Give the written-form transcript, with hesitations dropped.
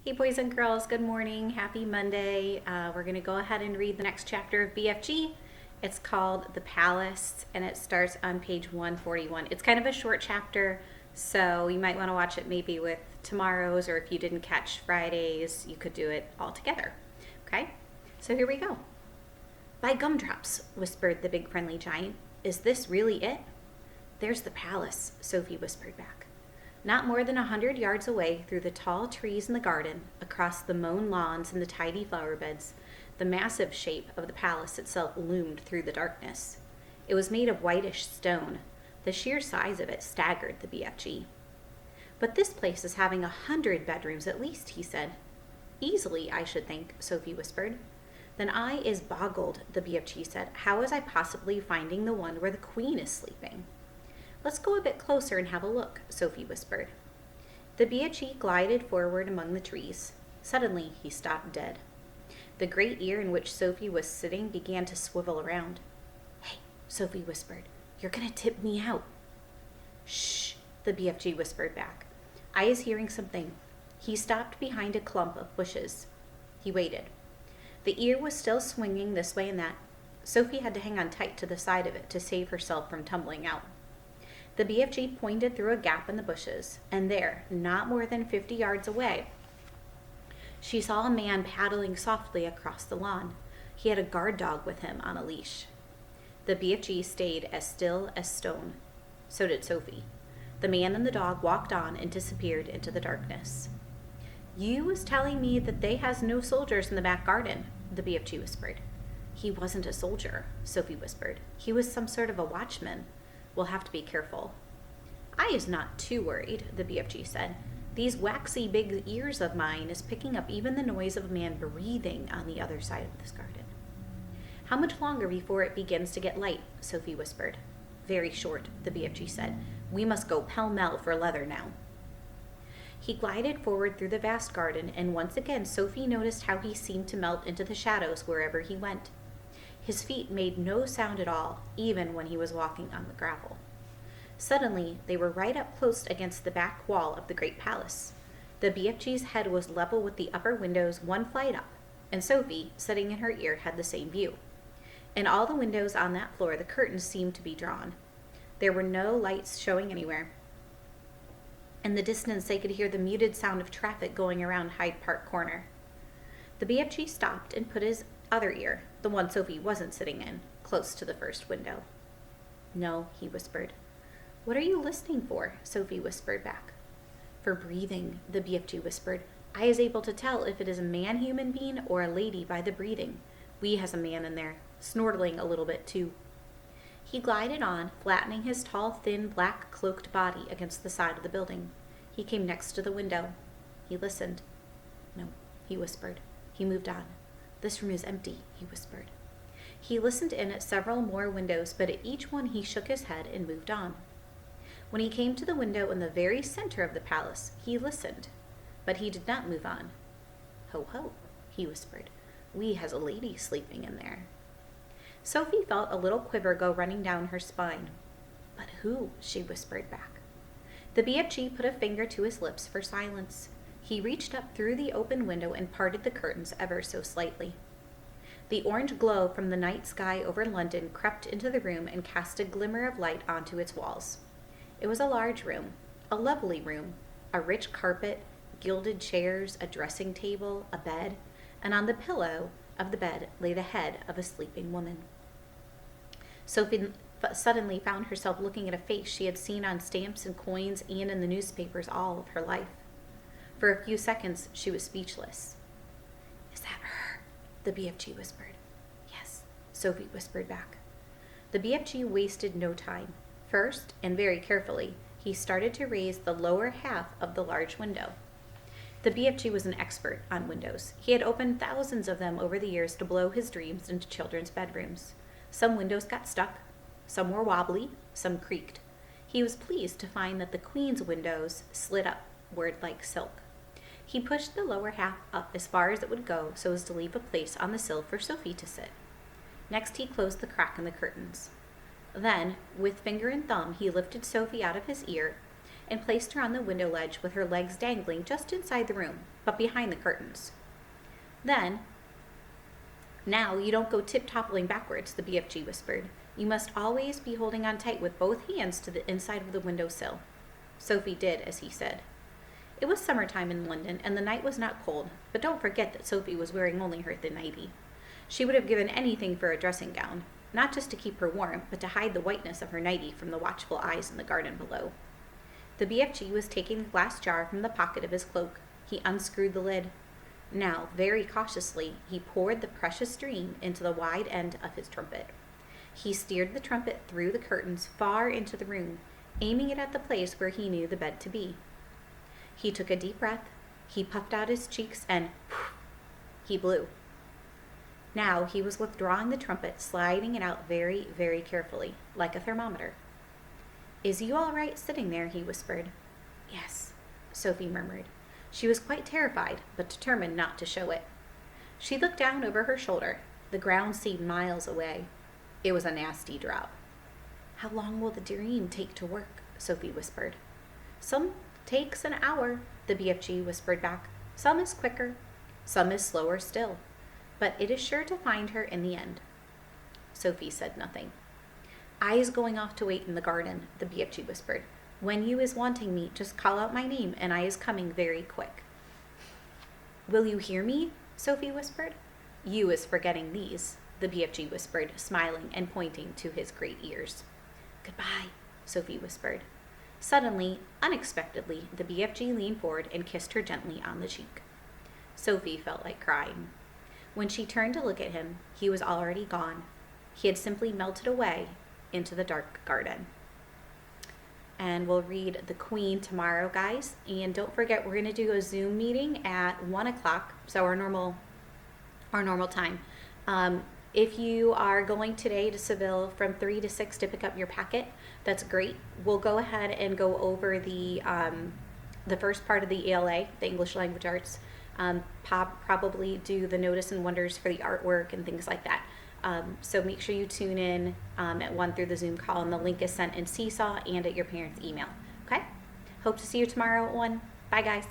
Hey boys and girls, good morning. Happy Monday. We're going to go ahead and read the next chapter of BFG. It's called The Palace and it starts on page 141. It's kind of a short chapter, so you might want to watch it maybe with tomorrow's, or if you didn't catch Friday's, you could do it all together. Okay, so here we go. By gumdrops, whispered the big friendly giant. Is this really it? There's the palace, Sophie whispered back. Not more than 100 yards away, through the tall trees in the garden, across the mown lawns and the tidy flower beds, the massive shape of the palace itself loomed through the darkness. It was made of whitish stone. The sheer size of it staggered the BFG. But this place is having 100 bedrooms at least, he said. Easily, I should think, Sophie whispered. Then I is boggled, the BFG said. How is I possibly finding the one where the queen is sleeping? Let's go a bit closer and have a look, Sophie whispered. The BFG glided forward among the trees. Suddenly, he stopped dead. The great ear in which Sophie was sitting began to swivel around. Hey, Sophie whispered, you're going to tip me out. Shh, the BFG whispered back. I is hearing something. He stopped behind a clump of bushes. He waited. The ear was still swinging this way and that. Sophie had to hang on tight to the side of it to save herself from tumbling out. The BFG pointed through a gap in the bushes, and there, not more than 50 yards away, she saw a man paddling softly across the lawn. He had a guard dog with him on a leash. The BFG stayed as still as stone. So did Sophie. The man and the dog walked on and disappeared into the darkness. You was telling me that they has no soldiers in the back garden, the BFG whispered. He wasn't a soldier, Sophie whispered. He was some sort of a watchman. We'll have to be careful. I is not too worried, the BFG said. These waxy big ears of mine is picking up even the noise of a man breathing on the other side of this garden. How much longer before it begins to get light? Sophie whispered. Very short, the BFG said. We must go pell-mell for leather now. He glided forward through the vast garden, and once again Sophie noticed how he seemed to melt into the shadows wherever he went. His feet made no sound at all, even when he was walking on the gravel. Suddenly, they were right up close against the back wall of the great palace. The BFG's head was level with the upper windows 1 flight up, and Sophie, sitting in her ear, had the same view. In all the windows on that floor, the curtains seemed to be drawn. There were no lights showing anywhere. In the distance, they could hear the muted sound of traffic going around Hyde Park Corner. The BFG stopped and put his other ear, the one Sophie wasn't sitting in, close to the first window. No, he whispered. What are you listening for? Sophie whispered back. For breathing, the BFG whispered. I is able to tell if it is a man human being or a lady by the breathing. We has a man in there, snortling a little bit too. He glided on, flattening his tall, thin, black cloaked body against the side of the building. He came next to the window. He listened. No, he whispered. He moved on. This room is empty, he whispered. He listened in at several more windows, but at each one he shook his head and moved on. When he came to the window in the very center of the palace, he listened, but he did not move on. Ho, ho, he whispered. We has a lady sleeping in there. Sophie felt a little quiver go running down her spine. But who? She whispered back. The BFG put a finger to his lips for silence. He reached up through the open window and parted the curtains ever so slightly. The orange glow from the night sky over London crept into the room and cast a glimmer of light onto its walls. It was a large room, a lovely room, a rich carpet, gilded chairs, a dressing table, a bed, and on the pillow of the bed lay the head of a sleeping woman. Sophie suddenly found herself looking at a face she had seen on stamps and coins and in the newspapers all of her life. For a few seconds, she was speechless. Is that her? The BFG whispered. Yes, Sophie whispered back. The BFG wasted no time. First, and very carefully, he started to raise the lower half of the large window. The BFG was an expert on windows. He had opened thousands of them over the years to blow his dreams into children's bedrooms. Some windows got stuck, some were wobbly, some creaked. He was pleased to find that the Queen's windows slid upward like silk. He pushed the lower half up as far as it would go so as to leave a place on the sill for Sophie to sit. Next, he closed the crack in the curtains. Then, with finger and thumb, he lifted Sophie out of his ear and placed her on the window ledge with her legs dangling just inside the room, but behind the curtains. Then, "Now you don't go tip-toppling backwards," the BFG whispered. "You must always be holding on tight with both hands to the inside of the windowsill." Sophie did as he said. It was summertime in London, and the night was not cold, but don't forget that Sophie was wearing only her thin nightie. She would have given anything for a dressing gown, not just to keep her warm, but to hide the whiteness of her nightie from the watchful eyes in the garden below. The BFG was taking the glass jar from the pocket of his cloak. He unscrewed the lid. Now, very cautiously, he poured the precious stream into the wide end of his trumpet. He steered the trumpet through the curtains far into the room, aiming it at the place where he knew the bed to be. He took a deep breath, he puffed out his cheeks, and poof, he blew. Now he was withdrawing the trumpet, sliding it out very, very carefully, like a thermometer. "Is you all right sitting there?" he whispered. "Yes," Sophie murmured. She was quite terrified, but determined not to show it. She looked down over her shoulder. The ground seemed miles away. It was a nasty drop. "How long will the dream take to work?" Sophie whispered. "Some takes an hour," the BFG whispered back. "Some is quicker. Some is slower still. But it is sure to find her in the end." Sophie said nothing. "I is going off to wait in the garden," the BFG whispered. "When you is wanting me, just call out my name, and I is coming very quick." "Will you hear me?" Sophie whispered. "You is forgetting these," the BFG whispered, smiling and pointing to his great ears. "Goodbye," Sophie whispered. Suddenly, unexpectedly, the BFG leaned forward and kissed her gently on the cheek. Sophie felt like crying. When she turned to look at him, he was already gone. He had simply melted away into the dark garden. And we'll read The Queen tomorrow, guys. And don't forget, we're going to do a Zoom meeting at 1 o'clock, so our normal time. If you are going today to Seville from 3 to 6 to pick up your packet, that's great. We'll go ahead and go over the first part of the ELA, the English Language Arts. Probably do the notice and wonders for the artwork and things like that. So make sure you tune in at 1 through the Zoom call, and the link is sent in Seesaw and at your parents' email. Okay? Hope to see you tomorrow at 1. Bye, guys.